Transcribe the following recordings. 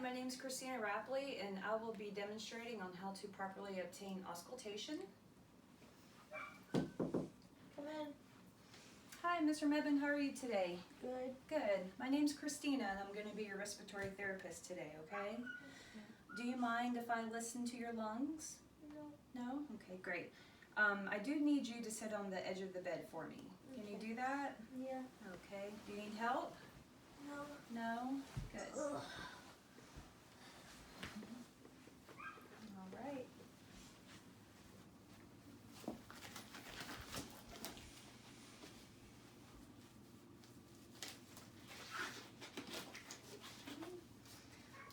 my name is Christina Rapley, and I will be demonstrating on how to properly obtain auscultation. Come in. Hi, Mr. Mebane, how are you today? Good. Good. My name's Christina, and I'm going to be your respiratory therapist today, okay? Do you mind if I listen to your lungs? No. No? Okay, great. I do need you to sit on the edge of the bed for me. Can you do that? Yeah. Okay. Do you need help? No. No? Good. Ugh. All right.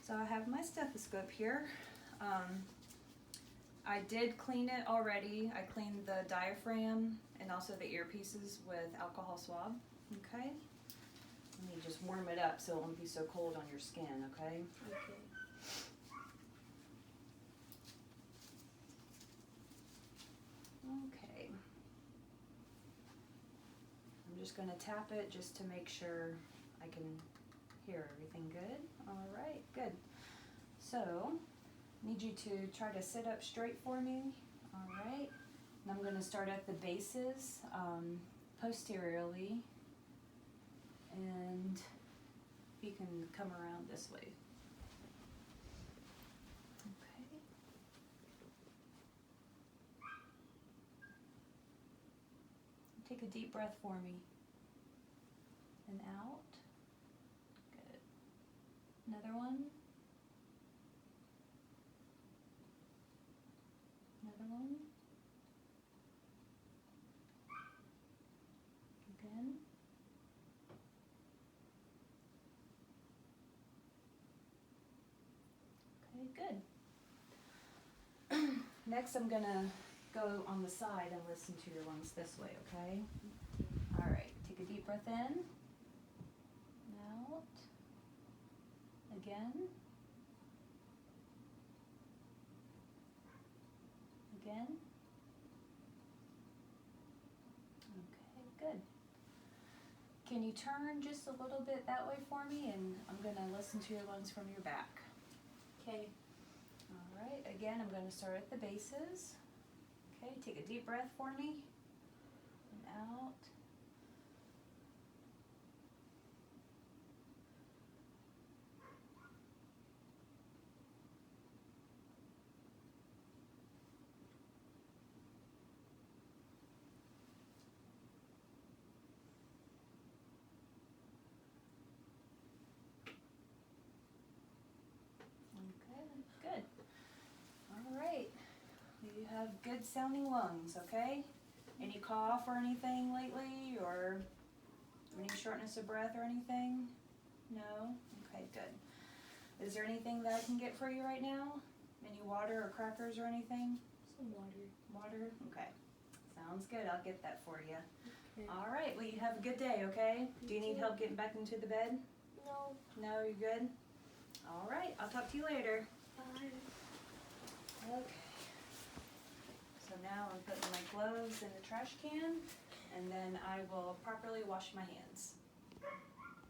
So I have my stethoscope here. I did clean it already. I cleaned the diaphragm and also the earpieces with alcohol swab. Okay. Let me just warm it up so it won't be so cold on your skin, okay? Okay. Okay. I'm just going to tap it just to make sure I can hear everything good. All right, good. So, I need you to try to sit up straight for me. All right. And I'm going to start at the bases posteriorly. And you can come around this way. Okay. Take a deep breath for me. And out. Good. Another one. Another one. Again. Okay, good. Next, I'm gonna go on the side and listen to your lungs this way, okay? All right, take a deep breath in, and out, again, again. Okay, good. Can you turn just a little bit that way for me, and I'm gonna listen to your lungs from your back. Okay. All right, again, I'm gonna start at the bases. Okay, take a deep breath for me, and out. Okay, good. All right, you have good sounding lungs, okay? Any cough or anything lately, or any shortness of breath or anything? No? Okay, good. Is there anything that I can get for you right now? Any water or crackers or anything? Some water. Water? Okay. Sounds good. I'll get that for you. Okay. All right. Well, you have a good day, okay? Do you need help getting back into the bed? No. No, you're good? All right. I'll talk to you later. Bye. Okay. So now I'm putting my gloves in the trash can, and then I will properly wash my hands.